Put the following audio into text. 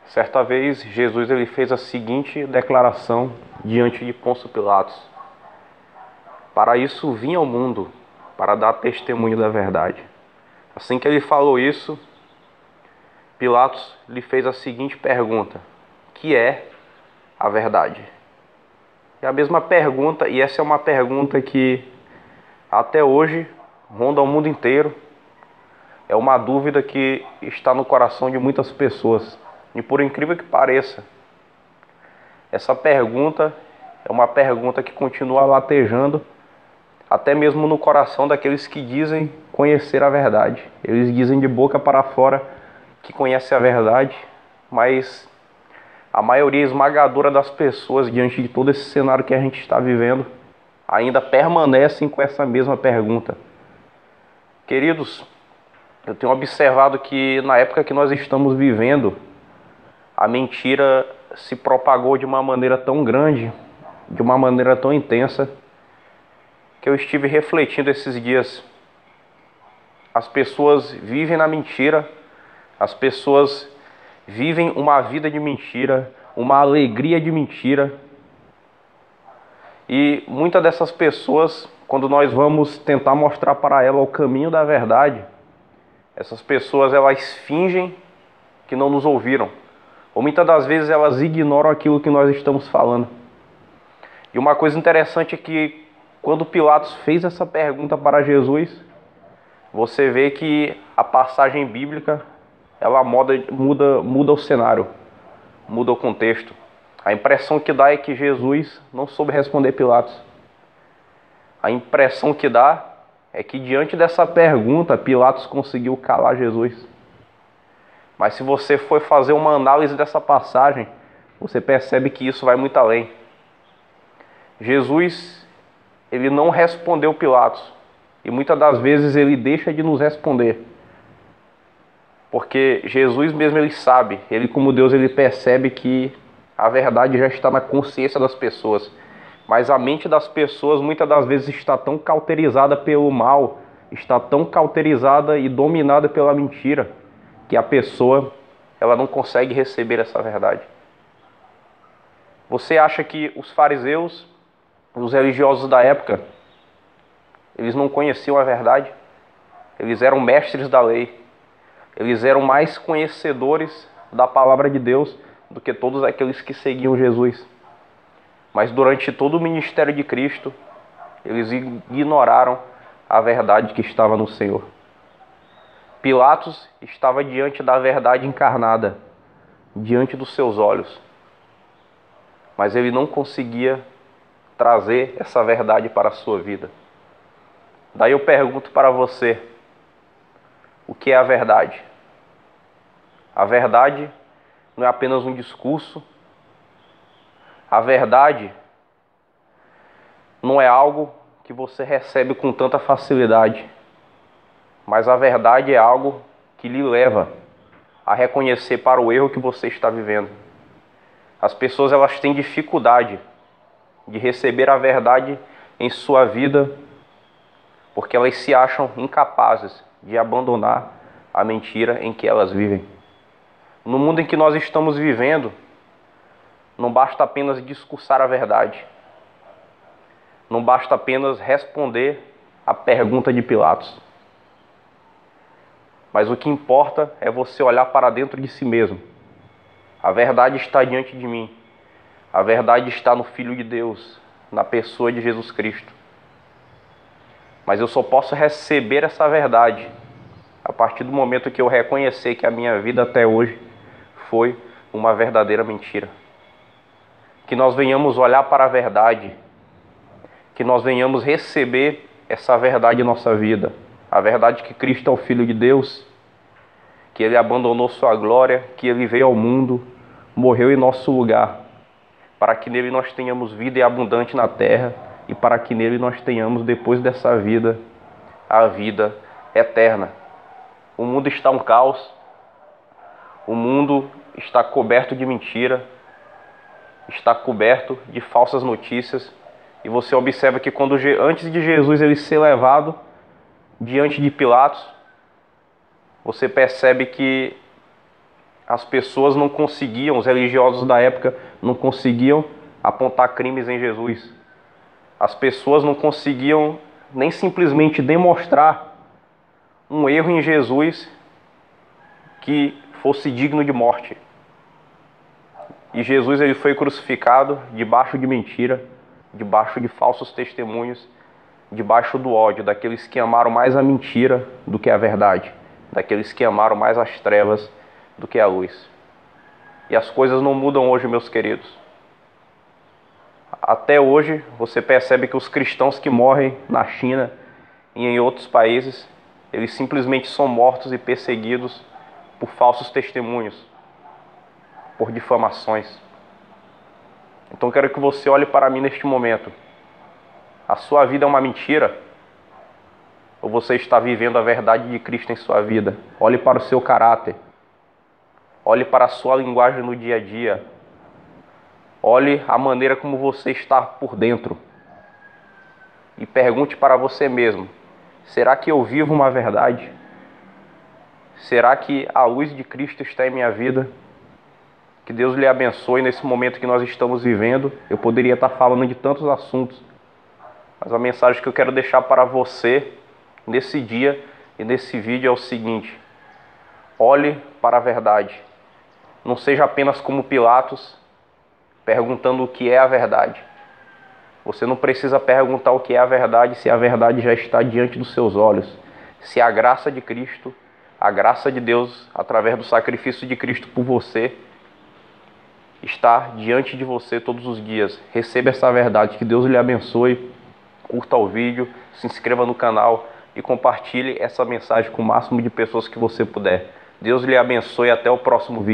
Certa vez, Jesus ele fez a seguinte declaração diante de Pôncio Pilatos: para isso vim ao mundo, para dar testemunho da verdade. Assim que ele falou isso, Pilatos lhe fez a seguinte pergunta: que é a verdade? É a mesma pergunta, e essa é uma pergunta que até hoje ronda o mundo inteiro. É uma dúvida que está no coração de muitas pessoas. E por incrível que pareça, essa pergunta é uma pergunta que continua latejando até mesmo no coração daqueles que dizem conhecer a verdade. Eles dizem de boca para fora que conhecem a verdade, mas a maioria esmagadora das pessoas, diante de todo esse cenário que a gente está vivendo, ainda permanecem com essa mesma pergunta. Queridos, eu tenho observado que na época que nós estamos vivendo, a mentira se propagou de uma maneira tão grande, de uma maneira tão intensa, que eu estive refletindo esses dias. As pessoas vivem na mentira, as pessoas vivem uma vida de mentira, uma alegria de mentira. E muitas dessas pessoas, quando nós vamos tentar mostrar para ela o caminho da verdade, essas pessoas elas fingem que não nos ouviram. Ou muitas das vezes elas ignoram aquilo que nós estamos falando. E uma coisa interessante é que quando Pilatos fez essa pergunta para Jesus, você vê que a passagem bíblica ela muda o cenário, muda o contexto. A impressão que dá é que Jesus não soube responder Pilatos. A impressão que dá é que diante dessa pergunta, Pilatos conseguiu calar Jesus. Mas se você for fazer uma análise dessa passagem, você percebe que isso vai muito além. Jesus, ele não respondeu Pilatos. E muitas das vezes ele deixa de nos responder. Porque Jesus mesmo ele sabe, ele como Deus ele percebe que a verdade já está na consciência das pessoas. Mas a mente das pessoas muitas das vezes está tão cauterizada pelo mal, está tão cauterizada e dominada pela mentira, que a pessoa ela não consegue receber essa verdade. Você acha que os fariseus, os religiosos da época, eles não conheciam a verdade? Eles eram mestres da lei. Eles eram mais conhecedores da palavra de Deus do que todos aqueles que seguiam Jesus. Mas durante todo o ministério de Cristo, eles ignoraram a verdade que estava no Senhor. Pilatos estava diante da verdade encarnada, diante dos seus olhos. Mas ele não conseguia trazer essa verdade para a sua vida. Daí eu pergunto para você, o que é a verdade? A verdade não é apenas um discurso. A verdade não é algo que você recebe com tanta facilidade. Mas a verdade é algo que lhe leva a reconhecer para o erro que você está vivendo. As pessoas elas têm dificuldade de receber a verdade em sua vida porque elas se acham incapazes de abandonar a mentira em que elas vivem. No mundo em que nós estamos vivendo, não basta apenas discursar a verdade. Não basta apenas responder a pergunta de Pilatos. Mas o que importa é você olhar para dentro de si mesmo. A verdade está diante de mim. A verdade está no Filho de Deus, na pessoa de Jesus Cristo. Mas eu só posso receber essa verdade a partir do momento que eu reconhecer que a minha vida até hoje foi uma verdadeira mentira. Que nós venhamos olhar para a verdade, que nós venhamos receber essa verdade em nossa vida. A verdade que Cristo é o Filho de Deus, que Ele abandonou sua glória, que Ele veio ao mundo, morreu em nosso lugar, para que nele nós tenhamos vida e abundante na terra, e para que nele nós tenhamos, depois dessa vida, a vida eterna. O mundo está um caos, o mundo está coberto de mentira, está coberto de falsas notícias, e você observa que antes de Jesus ele ser levado diante de Pilatos, você percebe que as pessoas não conseguiam, os religiosos da época não conseguiam apontar crimes em Jesus. As pessoas não conseguiam nem simplesmente demonstrar um erro em Jesus que fosse digno de morte. E Jesus, ele foi crucificado debaixo de mentira, debaixo de falsos testemunhos, debaixo do ódio daqueles que amaram mais a mentira do que a verdade, daqueles que amaram mais as trevas do que a luz. E as coisas não mudam hoje, meus queridos. Até hoje, você percebe que os cristãos que morrem na China e em outros países, eles simplesmente são mortos e perseguidos por falsos testemunhos, por difamações. Então quero que você olhe para mim neste momento. A sua vida é uma mentira? Ou você está vivendo a verdade de Cristo em sua vida? Olhe para o seu caráter. Olhe para a sua linguagem no dia a dia. Olhe a maneira como você está por dentro. E pergunte para você mesmo: será que eu vivo uma verdade? Será que a luz de Cristo está em minha vida? Que Deus lhe abençoe nesse momento que nós estamos vivendo. Eu poderia estar falando de tantos assuntos, mas a mensagem que eu quero deixar para você nesse dia e nesse vídeo é o seguinte: olhe para a verdade. Não seja apenas como Pilatos, perguntando o que é a verdade. Você não precisa perguntar o que é a verdade se a verdade já está diante dos seus olhos. Se a graça de Cristo, a graça de Deus, através do sacrifício de Cristo por você, está diante de você todos os dias. Receba essa verdade. Que Deus lhe abençoe. Curta o vídeo, se inscreva no canal e compartilhe essa mensagem com o máximo de pessoas que você puder. Deus lhe abençoe e até o próximo vídeo.